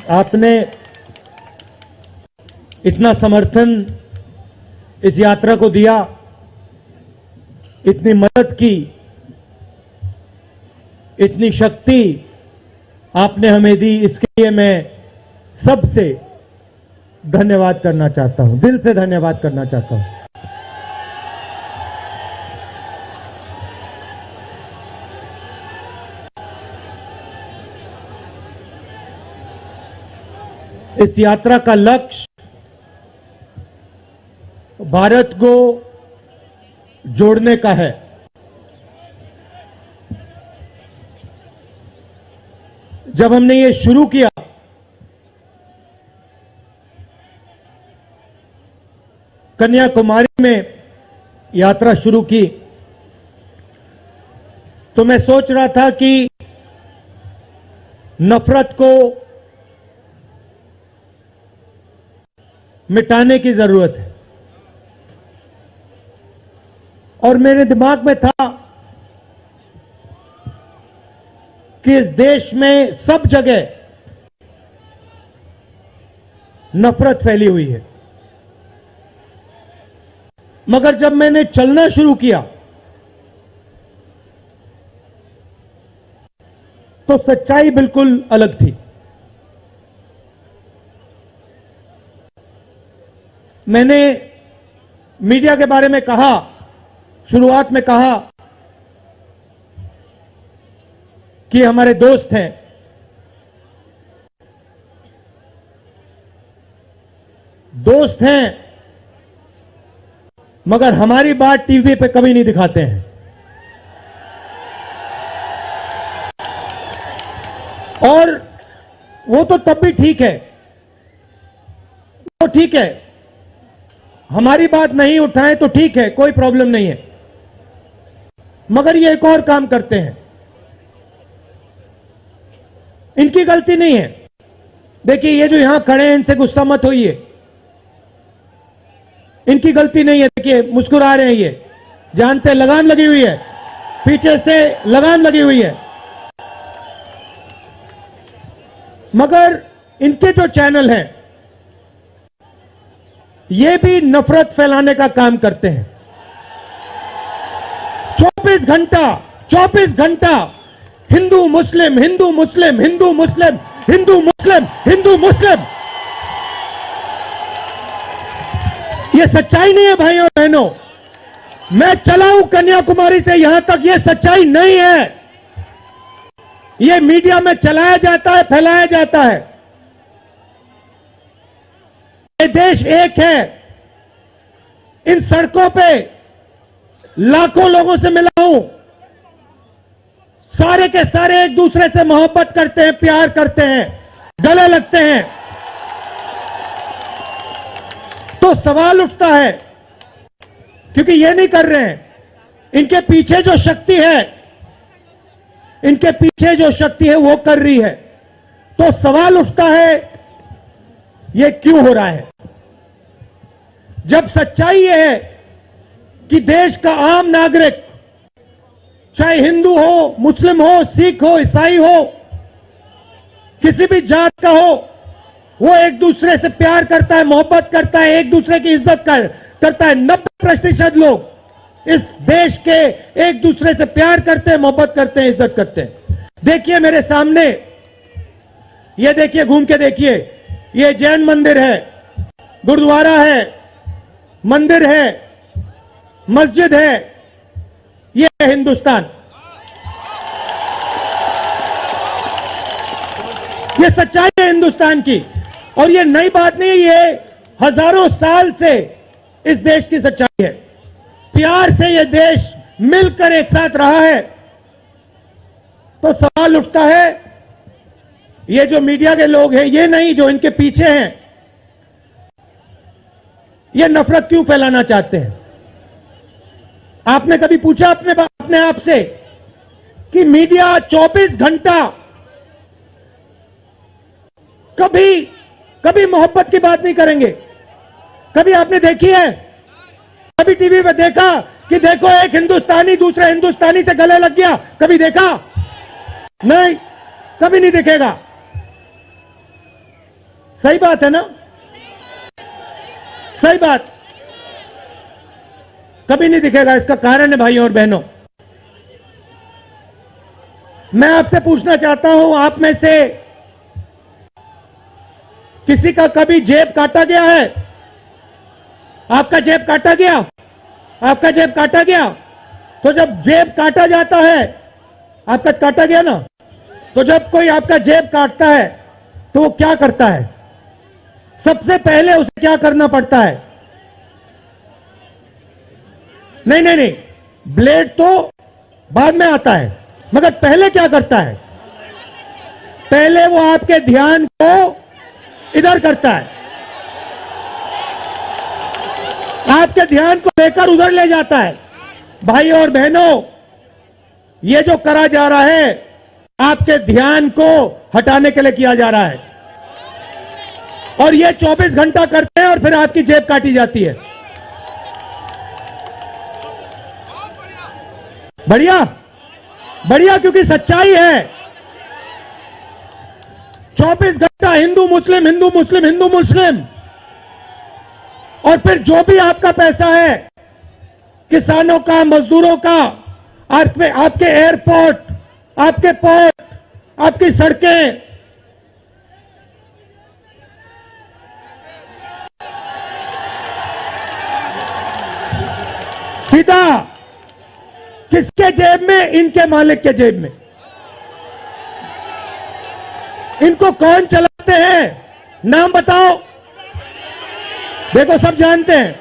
आपने इतना समर्थन इस यात्रा को दिया, इतनी मदद की, इतनी शक्ति आपने हमें दी, इसके लिए मैं सबसे धन्यवाद करना चाहता हूं, दिल से धन्यवाद करना चाहता हूं। इस यात्रा का लक्ष्य भारत को जोड़ने का है। जब हमने ये शुरू किया कन्याकुमारी में यात्रा शुरू की, तो मैं सोच रहा था कि नफरत को मिटाने की जरूरत है, और मेरे दिमाग में था कि इस देश में सब जगह नफरत फैली हुई है। मगर जब मैंने चलना शुरू किया तो सच्चाई बिल्कुल अलग थी। मैंने मीडिया के बारे में कहा, शुरुआत में कहा कि हमारे दोस्त हैं, दोस्त हैं, मगर हमारी बात टीवी पे कभी नहीं दिखाते हैं। और वो तो तब भी ठीक है, वो ठीक है, हमारी बात नहीं उठाएं तो ठीक है, कोई प्रॉब्लम नहीं है। मगर ये एक और काम करते हैं, इनकी गलती नहीं है। देखिए, ये जो यहां खड़े हैं, इनसे गुस्सा मत होइए, इनकी गलती नहीं है। देखिए, मुस्कुरा रहे हैं, ये जानते, लगाम लगी हुई है, पीछे से लगाम लगी हुई है। मगर इनके जो चैनल हैं, ये भी नफरत फैलाने का काम करते हैं। 24 घंटा हिंदू मुस्लिम, हिंदू मुस्लिम, हिंदू मुस्लिम, हिंदू मुस्लिम, हिंदू मुस्लिम। ये सच्चाई नहीं है भाइयों और बहनों। मैं चला हूं कन्याकुमारी से यहां तक, ये सच्चाई नहीं है। ये मीडिया में चलाया जाता है, फैलाया जाता है। ये देश एक है। इन सड़कों पे लाखों लोगों से मिला हूं, सारे के सारे एक दूसरे से मोहब्बत करते हैं, प्यार करते हैं, गले लगते हैं। तो सवाल उठता है, क्योंकि ये नहीं कर रहे हैं, इनके पीछे जो शक्ति है, इनके पीछे जो शक्ति है वो कर रही है। तो सवाल उठता है, ये क्यों हो रहा है? जब सच्चाई ये है कि देश का आम नागरिक, चाहे हिंदू हो, मुस्लिम हो, सिख हो, ईसाई हो, किसी भी जात का हो, वो एक दूसरे से प्यार करता है, मोहब्बत करता है, एक दूसरे की इज्जत करता है। 90% लोग इस देश के एक दूसरे से प्यार करते हैं, मोहब्बत करते हैं, इज्जत करते हैं। देखिए मेरे सामने, ये देखिए, घूम के देखिए, ये जैन मंदिर है, गुरुद्वारा है, मंदिर है, मस्जिद है। ये है हिंदुस्तान। ये सच्चाई है हिंदुस्तान की, और ये नई बात नहीं है, ये हजारों साल से इस देश की सच्चाई है। प्यार से ये देश मिलकर एक साथ रहा है। तो सवाल उठता है, ये जो मीडिया के लोग हैं, ये नहीं, जो इनके पीछे हैं, ये नफरत क्यों फैलाना चाहते हैं? आपने कभी पूछा अपने आप से कि मीडिया 24 घंटा कभी मोहब्बत की बात नहीं करेंगे? कभी आपने देखी है? कभी टीवी पे देखा कि देखो एक हिंदुस्तानी दूसरे हिंदुस्तानी से गले लग गया? कभी देखा? नहीं, कभी नहीं दिखेगा। सही बात है ना? सही बात। कभी नहीं दिखेगा, इसका कारण है भाइयों और बहनों, मैं आपसे पूछना चाहता हूं, आप में से किसी का कभी जेब काटा गया है? आपका जेब काटा गया? आपका जेब काटा गया? तो जब जेब काटा जाता है, आपका काटा गया ना, तो जब कोई आपका जेब काटता है तो वो क्या करता है? सबसे पहले उसे क्या करना पड़ता है? नहीं नहीं नहीं, ब्लेड तो बाद में आता है, मगर पहले क्या करता है? पहले वो आपके ध्यान को इधर करता है, आपके ध्यान को लेकर उधर ले जाता है। भाई और बहनों, ये जो करा जा रहा है आपके ध्यान को हटाने के लिए किया जा रहा है, और ये 24 घंटा करते हैं और फिर आपकी जेब काटी जाती है। बढ़िया बढ़िया, क्योंकि सच्चाई है। 24 घंटा हिंदू मुस्लिम, हिंदू मुस्लिम, हिंदू मुस्लिम, और फिर जो भी आपका पैसा है, किसानों का, मजदूरों का, आपके एयरपोर्ट, आपके पोर्ट, आपकी सड़कें, सीधा किसके जेब में? इनके मालिक के जेब में। इनको कौन चलाते हैं? नाम बताओ। देखो, सब जानते हैं,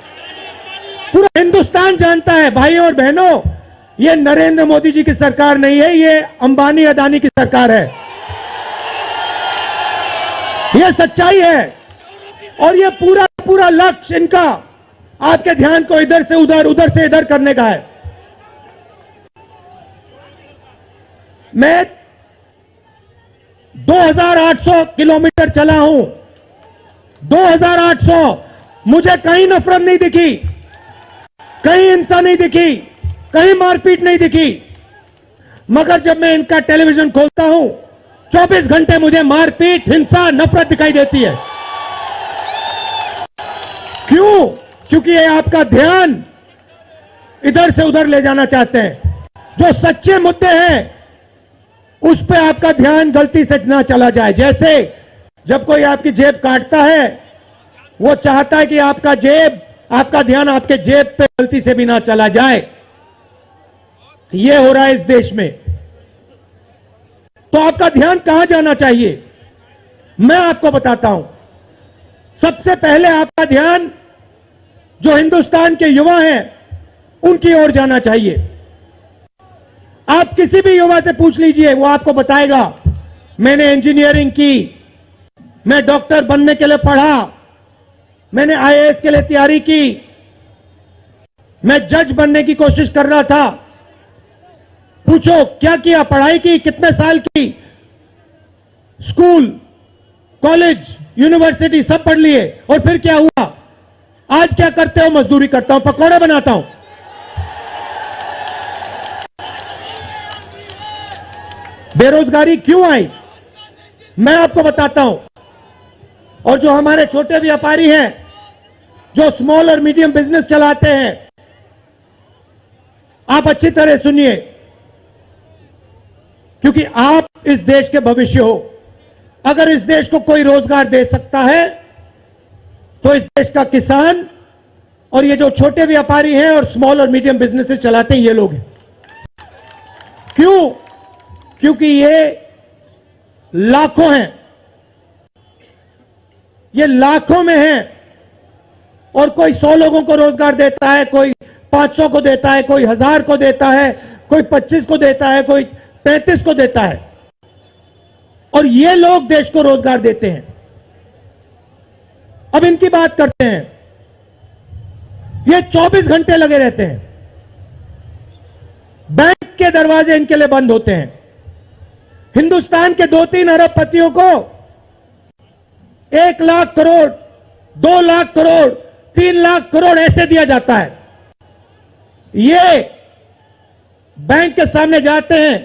पूरा हिंदुस्तान जानता है। भाई और बहनों, ये नरेंद्र मोदी जी की सरकार नहीं है, ये अंबानी अदानी की सरकार है। ये सच्चाई है, और ये पूरा पूरा लक्ष्य इनका आपके ध्यान को इधर से उधर, उधर से इधर करने का है। मैं 2800 किलोमीटर चला हूं, 2800, मुझे कहीं नफरत नहीं दिखी, कहीं हिंसा नहीं दिखी, कहीं मारपीट नहीं दिखी। मगर जब मैं इनका टेलीविजन खोलता हूं, 24 घंटे मुझे मारपीट, हिंसा, नफरत दिखाई देती है। क्यों? क्योंकि ये आपका ध्यान इधर से उधर ले जाना चाहते हैं। जो सच्चे मुद्दे हैं उस पे आपका ध्यान गलती से ना चला जाए। जैसे जब कोई आपकी जेब काटता है, वो चाहता है कि आपका ध्यान आपके जेब पे गलती से भी ना चला जाए। ये हो रहा है इस देश में। तो आपका ध्यान कहां जाना चाहिए? मैं आपको बताता हूं। सबसे पहले आपका ध्यान जो हिंदुस्तान के युवा हैं उनकी ओर जाना चाहिए। आप किसी भी युवा से पूछ लीजिए, वो आपको बताएगा, मैंने इंजीनियरिंग की, मैं डॉक्टर बनने के लिए पढ़ा, मैंने आईएएस के लिए तैयारी की, मैं जज बनने की कोशिश कर रहा था। पूछो क्या किया? पढ़ाई की, कितने साल की? स्कूल, कॉलेज, यूनिवर्सिटी सब पढ़ लिए, और फिर क्या हुआ? आज क्या करते हो? मजदूरी करता हूं, पकौड़े बनाता हूं। बेरोजगारी क्यों आई? मैं आपको बताता हूं। और जो हमारे छोटे व्यापारी हैं, जो स्मॉल और मीडियम बिजनेस चलाते हैं, आप अच्छी तरह सुनिए, क्योंकि आप इस देश के भविष्य हो। अगर इस देश को कोई रोजगार दे सकता है तो इस देश का किसान और ये जो छोटे व्यापारी हैं और स्मॉल और मीडियम बिजनेसेस चलाते हैं, ये लोग हैं। क्यों? क्योंकि ये लाखों हैं, ये लाखों में हैं, और कोई 100 लोगों को रोजगार देता है, कोई 500 को देता है, कोई 1000 को देता है, कोई 25 को देता है, कोई 33 को देता है, और ये लोग देश को रोजगार देते हैं। अब इनकी बात करते हैं। ये 24 घंटे लगे रहते हैं, बैंक के दरवाजे इनके लिए बंद होते हैं। हिंदुस्तान के 2-3 अरबपतियों को 1 लाख करोड़, 2 लाख करोड़, 3 लाख करोड़ ऐसे दिया जाता है। ये बैंक के सामने जाते हैं,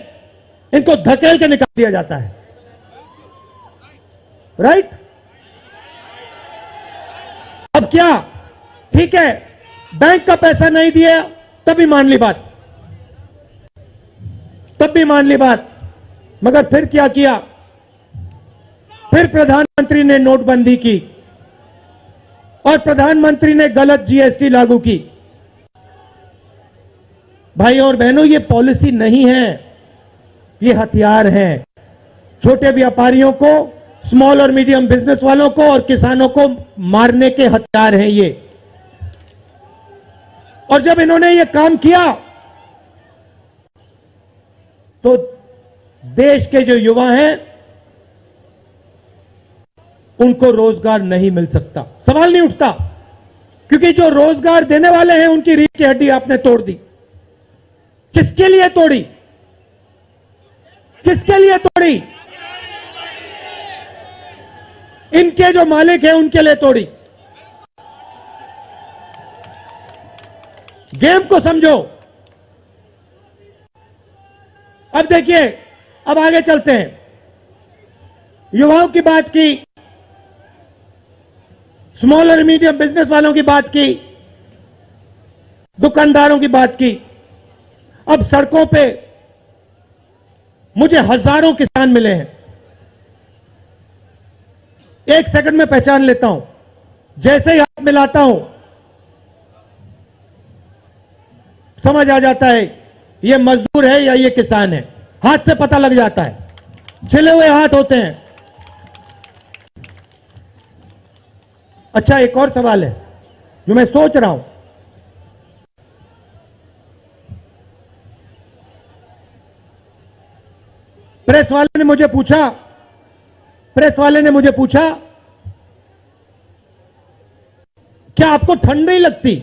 इनको धकेल के निकाल दिया जाता है। राइट? क्या? ठीक है, बैंक का पैसा नहीं दिया तभी मान ली बात, तब भी मान ली बात। मगर फिर क्या किया? फिर प्रधानमंत्री ने नोटबंदी की और प्रधानमंत्री ने गलत जीएसटी लागू की। भाई और बहनों, ये पॉलिसी नहीं है, ये हथियार है। छोटे व्यापारियों को, स्मॉल और मीडियम बिजनेस वालों को और किसानों को मारने के हथियार हैं ये। और जब इन्होंने ये काम किया तो देश के जो युवा हैं उनको रोजगार नहीं मिल सकता, सवाल नहीं उठता, क्योंकि जो रोजगार देने वाले हैं उनकी रीढ़ की हड्डी आपने तोड़ दी। किसके लिए तोड़ी? किसके लिए तोड़ी? इनके जो मालिक हैं उनके लिए तोड़ी। गेम को समझो। अब देखिए, अब आगे चलते हैं। युवाओं की बात की, स्मॉल और मीडियम बिजनेस वालों की बात की, दुकानदारों की बात की। अब सड़कों पे मुझे हजारों किसान मिले हैं। एक सेकंड में पहचान लेता हूं, जैसे ही हाथ मिलाता हूं समझ आ जाता है ये मजदूर है या ये किसान है। हाथ से पता लग जाता है, छिले हुए हाथ होते हैं। अच्छा, एक और सवाल है जो मैं सोच रहा हूं। प्रेस वाले ने मुझे पूछा क्या आपको ठंड नहीं लगती?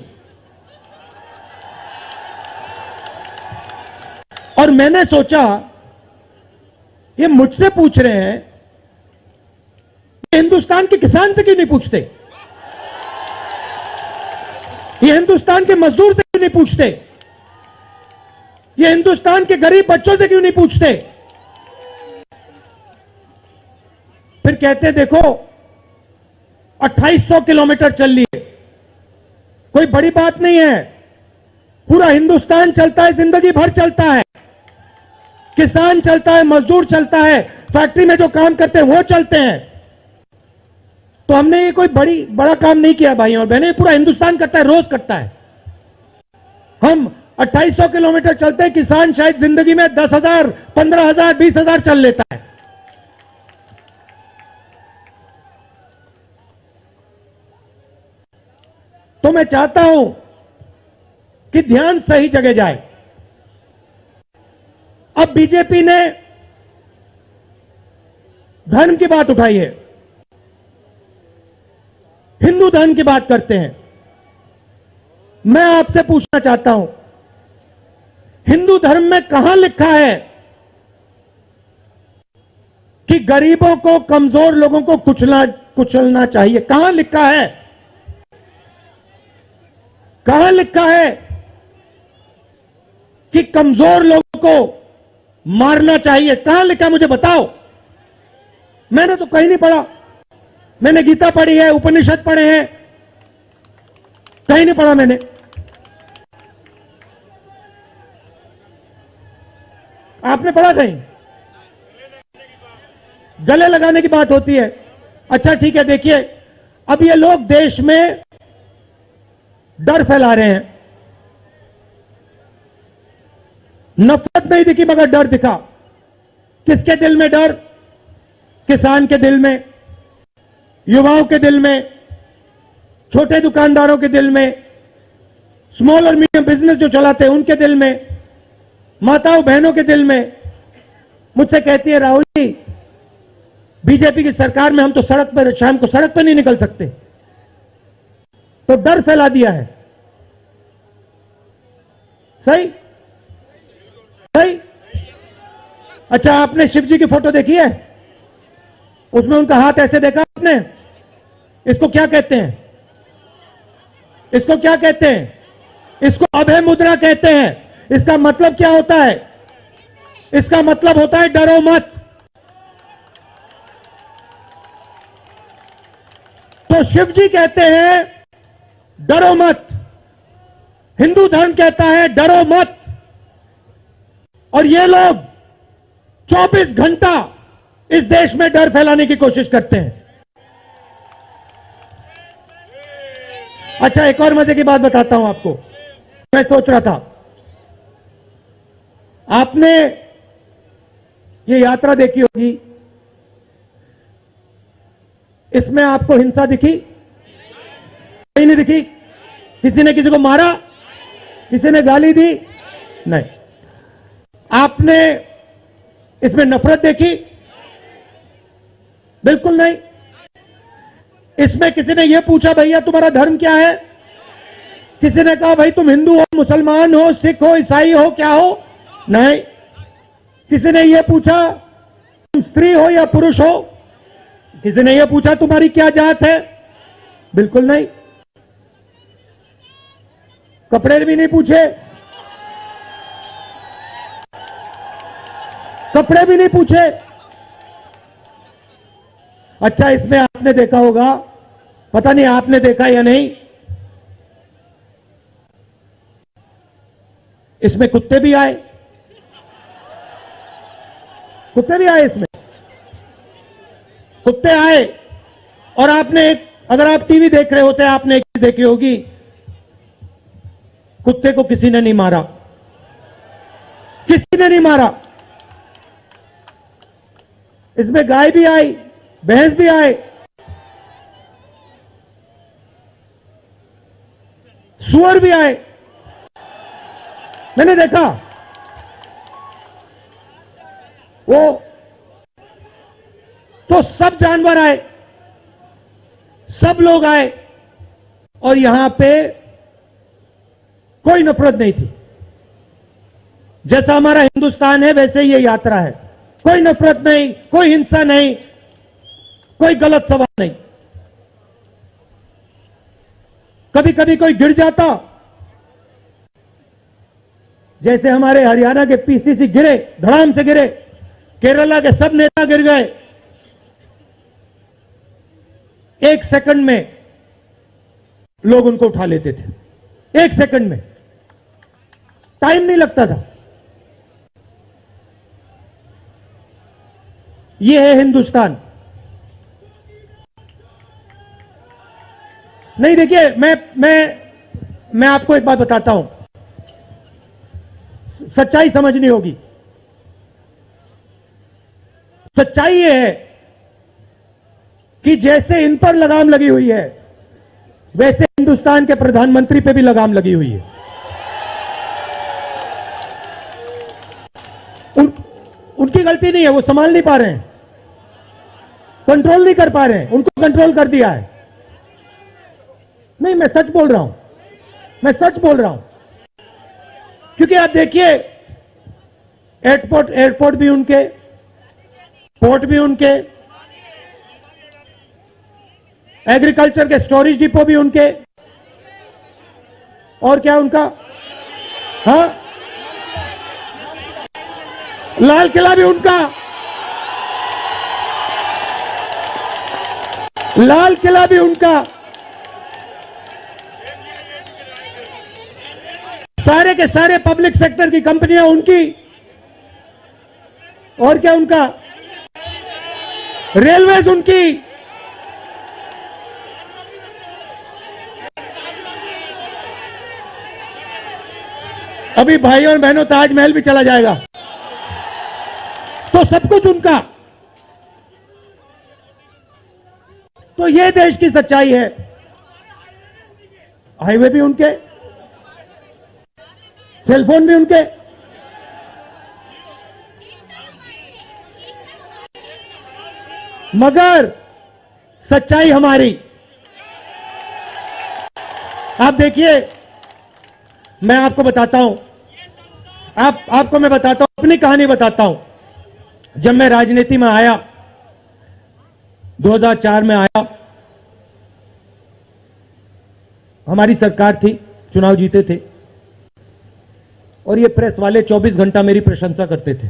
और मैंने सोचा ये मुझसे पूछ रहे हैं, हिंदुस्तान के किसान से क्यों नहीं पूछते? ये हिंदुस्तान के मजदूर से क्यों नहीं पूछते? ये हिंदुस्तान के गरीब बच्चों से क्यों नहीं पूछते? फिर कहते देखो 2800 किलोमीटर चल ली है, कोई बड़ी बात नहीं है। पूरा हिंदुस्तान चलता है, जिंदगी भर चलता है। किसान चलता है, मजदूर चलता है, फैक्ट्री में जो काम करते हैं वो चलते हैं। तो हमने ये कोई बड़ा काम नहीं किया भाई और बहनें, पूरा हिंदुस्तान करता है, रोज करता है। हम 2800 किलोमीटर चलते हैं, किसान शायद जिंदगी में 10,000, 15,000, 20,000 चल लेता है। तो मैं चाहता हूं कि ध्यान सही जगह जाए। अब बीजेपी ने धर्म की बात उठाई है, हिंदू धर्म की बात करते हैं। मैं आपसे पूछना चाहता हूं, हिंदू धर्म में कहां लिखा है कि गरीबों को, कमजोर लोगों को कुचलना चाहिए? कहां लिखा है? कहां लिखा है कि कमजोर लोगों को मारना चाहिए? कहां लिखा है मुझे बताओ। मैंने तो कहीं नहीं पढ़ा। मैंने गीता पढ़ी है, उपनिषद पढ़े हैं, कहीं नहीं पढ़ा मैंने। आपने पढ़ा कहीं? गले लगाने की बात होती है। अच्छा ठीक है, देखिए अब ये लोग देश में डर फैला रहे हैं। नफरत नहीं दिखी मगर डर दिखा। किसके दिल में डर? किसान के दिल में, युवाओं के दिल में, छोटे दुकानदारों के दिल में, स्मॉल और मीडियम बिजनेस जो चलाते हैं उनके दिल में, माताओं बहनों के दिल में। मुझसे कहती है राहुल जी, बीजेपी की सरकार में हम तो सड़क पर, शाम को सड़क पर नहीं निकल सकते। तो डर फैला दिया है। सही सही। अच्छा, आपने शिव जी की फोटो देखी है? उसमें उनका हाथ ऐसे देखा आपने? इसको क्या कहते हैं? इसको क्या कहते हैं? इसको अभय मुद्रा कहते हैं। इसका मतलब क्या होता है? इसका मतलब होता है डरो मत। तो शिव जी कहते हैं डरो मत। हिंदू धर्म कहता है डरो मत। और ये लोग 24 घंटा इस देश में डर फैलाने की कोशिश करते हैं। अच्छा, एक और मजे की बात बताता हूं आपको। मैं सोच रहा था, आपने ये यात्रा देखी होगी, इसमें आपको हिंसा दिखी? कहीं नहीं दिखी? किसी ने किसी को मारा? किसी ने गाली दी? नहीं। आपने इसमें नफरत देखी? बिल्कुल नहीं। इसमें किसी ने यह पूछा भैया तुम्हारा धर्म क्या है? किसी ने कहा भाई तुम हिंदू हो, मुसलमान हो, सिख हो, ईसाई हो, क्या हो? नहीं। किसी ने यह पूछा तुम स्त्री हो या पुरुष हो? किसी ने यह पूछा तुम्हारी क्या जात है? बिल्कुल नहीं। कपड़े भी नहीं पूछे, कपड़े भी नहीं पूछे। अच्छा, इसमें आपने देखा होगा, पता नहीं आपने देखा या नहीं, इसमें कुत्ते भी आए। कुत्ते भी आए इसमें, कुत्ते आए। और आपने एक, अगर आप टीवी देख रहे होते, आपने एक चीज देखी होगी, कुत्ते को किसी ने नहीं मारा, किसी ने नहीं मारा। इसमें गाय भी आई, भैंस भी आए, सुअर भी आए। मैंने देखा वो, तो सब जानवर आए, सब लोग आए, और यहां पे कोई नफरत नहीं थी। जैसा हमारा हिंदुस्तान है वैसे ये यात्रा है। कोई नफरत नहीं, कोई हिंसा नहीं, कोई गलत सवाल नहीं। कभी कभी कोई गिर जाता, जैसे हमारे हरियाणा के पीसीसी गिरे, धड़ाम से गिरे, केरला के सब नेता गिर गए, 1 सेकंड में लोग उनको उठा लेते थे। 1 सेकंड में, टाइम नहीं लगता था। ये है हिंदुस्तान। नहीं, देखिए, मैं आपको एक बात बताता हूं, सच्चाई समझनी होगी। सच्चाई ये है कि जैसे इन पर लगाम लगी हुई है, वैसे हिंदुस्तान के प्रधानमंत्री पे भी लगाम लगी हुई है। उनकी गलती नहीं है, वो संभाल नहीं पा रहे हैं, कंट्रोल नहीं कर पा रहे हैं, उनको कंट्रोल कर दिया है। नहीं, मैं सच बोल रहा हूं, मैं सच बोल रहा हूं। क्योंकि आप देखिए, एयरपोर्ट भी उनके, पोर्ट भी उनके, एग्रीकल्चर के स्टोरेज डिपो भी उनके, और क्या उनका, हाँ, लाल किला भी उनका, लाल किला भी उनका, सारे के सारे पब्लिक सेक्टर की कंपनियां उनकी, और क्या उनका, रेलवेज उनकी। अभी भाइयों और बहनों, ताजमहल भी चला जाएगा, तो सब कुछ उनका। तो ये देश की सच्चाई है। हाईवे भी उनके, सेलफोन भी उनके, मगर सच्चाई हमारी। आप देखिए, मैं आपको बताता हूं, आपको मैं बताता हूं, अपनी कहानी बताता हूं। जब मैं राजनीति में आया, 2004 में आया, हमारी सरकार थी, चुनाव जीते थे, और ये प्रेस वाले 24 घंटा मेरी प्रशंसा करते थे।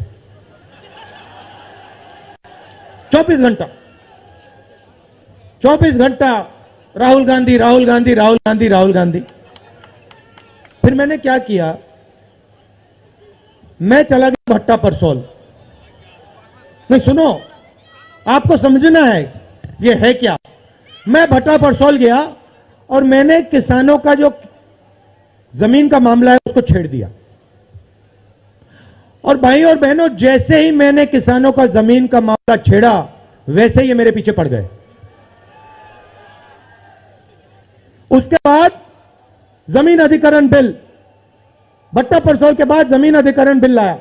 24 घंटा, 24 घंटा राहुल गांधी, राहुल गांधी, राहुल गांधी, राहुल गांधी। फिर मैंने क्या किया, मैं चला गया भट्टा परसोल। नहीं सुनो, आपको समझना है ये है क्या। मैं भट्टा परसोल गया और मैंने किसानों का जो जमीन का मामला है उसको छेड़ दिया। और भाई और बहनों, जैसे ही मैंने किसानों का जमीन का मामला छेड़ा वैसे ही ये मेरे पीछे पड़ गए। उसके बाद जमीन अधिकरण बिल, भट्टा परसोल के बाद जमीन अधिकरण बिल लाया,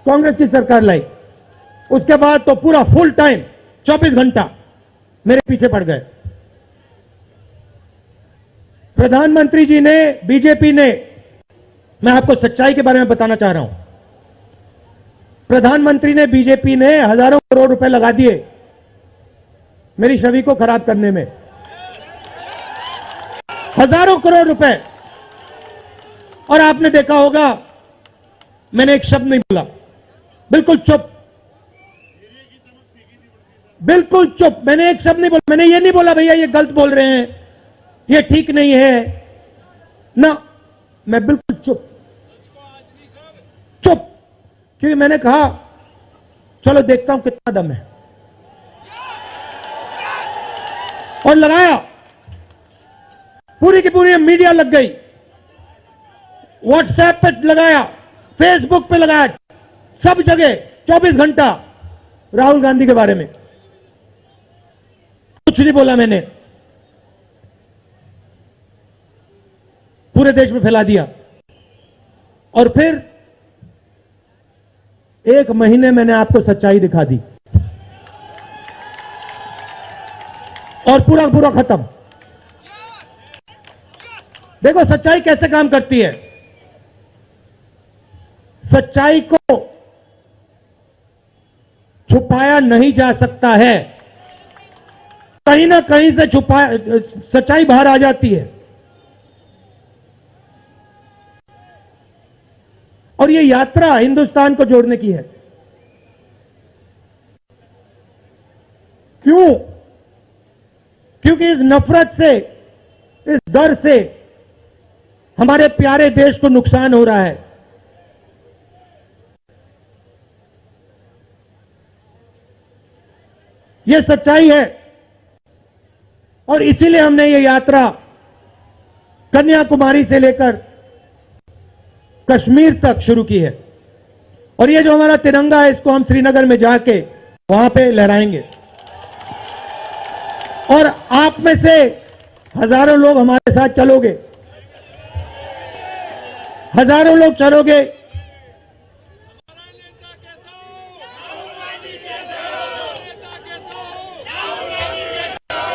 कांग्रेस की सरकार लाई। उसके बाद तो पूरा फुल टाइम 24 घंटा मेरे पीछे पड़ गए। प्रधानमंत्री जी ने, बीजेपी ने, मैं आपको सच्चाई के बारे में बताना चाह रहा हूं, प्रधानमंत्री ने, बीजेपी ने हजारों करोड़ रुपए लगा दिए मेरी छवि को खराब करने में। हजारों करोड़ रुपए। और आपने देखा होगा मैंने एक शब्द नहीं बोला, बिल्कुल चुप, बिल्कुल चुप। मैंने एक शब्द नहीं बोला। मैंने ये नहीं बोला भैया ये गलत बोल रहे हैं, ये ठीक नहीं है ना, मैं बिल्कुल चुप, चुप। क्योंकि मैंने कहा चलो देखता हूं कितना दम है, और लगाया। पूरी की पूरी मीडिया लग गई, व्हाट्सएप पे लगाया, फेसबुक पे लगाया, सब जगह 24 घंटा राहुल गांधी के बारे में। कुछ नहीं बोला मैंने, पूरे देश में फैला दिया। और फिर एक महीने मैंने आपको सच्चाई दिखा दी और पूरा पूरा खत्म। देखो सच्चाई कैसे काम करती है। सच्चाई को छुपाया नहीं जा सकता है, कहीं ना कहीं से सच्चाई बाहर आ जाती है। और ये यात्रा हिंदुस्तान को जोड़ने की है। क्यों? क्योंकि इस नफरत से, इस डर से हमारे प्यारे देश को नुकसान हो रहा है। यह सच्चाई है और इसीलिए हमने ये यात्रा कन्याकुमारी से लेकर कश्मीर तक शुरू की है। और ये जो हमारा तिरंगा है इसको हम श्रीनगर में जाके वहां पे लहराएंगे। और आप में से हजारों लोग हमारे साथ चलोगे, हजारों लोग चलोगे।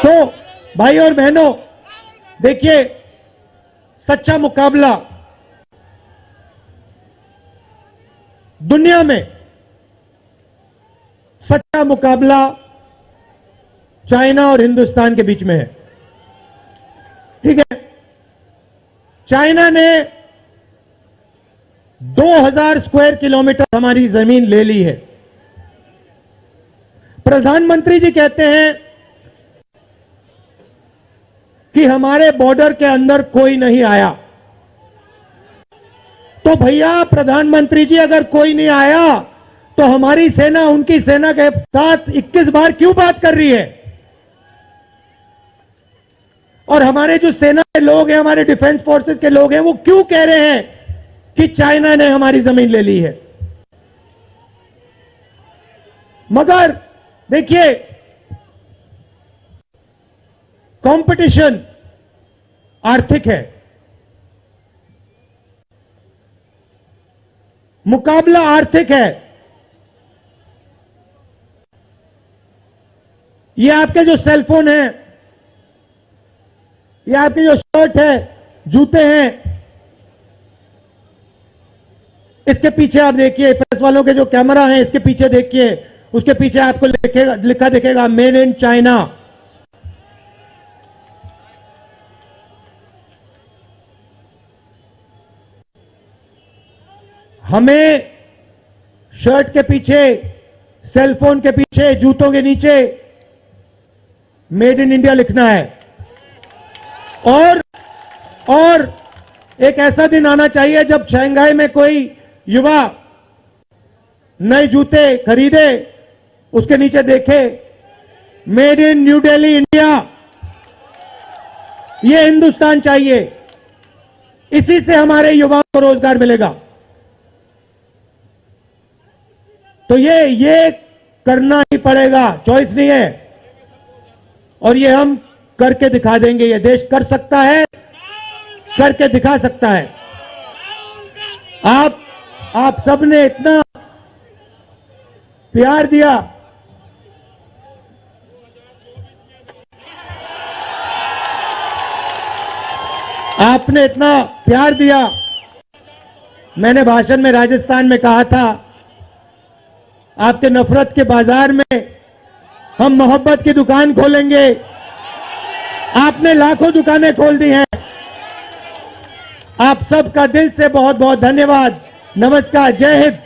तो भाई और बहनों देखिए, सच्चा मुकाबला दुनिया में, सच्चा मुकाबला चाइना और हिंदुस्तान के बीच में है। ठीक है, चाइना ने 2000 स्क्वायर किलोमीटर हमारी जमीन ले ली है। प्रधानमंत्री जी कहते हैं कि हमारे बॉर्डर के अंदर कोई नहीं आया। तो भैया प्रधानमंत्री जी अगर कोई नहीं आया तो हमारी सेना उनकी सेना के साथ 21 बार क्यों बात कर रही है? और हमारे जो सेना के लोग हैं, हमारे डिफेंस फोर्सेस के लोग हैं, वो क्यों कह रहे हैं कि चाइना ने हमारी जमीन ले ली है? मगर देखिए, कंपटीशन आर्थिक है, मुकाबला आर्थिक है। ये आपके जो सेलफोन है, ये आपके जो शर्ट है, जूते हैं, इसके पीछे आप देखिए, प्रेस वालों के जो कैमरा है इसके पीछे देखिए, उसके पीछे आपको लिखा दिखेगा मेड इन चाइना। हमें शर्ट के पीछे, सेलफोन के पीछे, जूतों के नीचे मेड इन इंडिया लिखना है। और एक ऐसा दिन आना चाहिए जब शंघाई में कोई युवा नए जूते खरीदे, उसके नीचे देखे made in new Delhi India. ये हिंदुस्तान चाहिए, इसी से हमारे युवाओं को रोजगार मिलेगा। तो ये करना ही पड़ेगा, चॉइस नहीं है। और ये हम करके दिखा देंगे। ये देश कर सकता है, करके दिखा सकता है। आप सबने इतना प्यार दिया, आपने इतना प्यार दिया। मैंने भाषण में राजस्थान में कहा था, आपके नफरत के बाजार में हम मोहब्बत की दुकान खोलेंगे। आपने लाखों दुकानें खोल दी हैं। आप सबका दिल से बहुत बहुत धन्यवाद। नमस्कार, जय हिंद।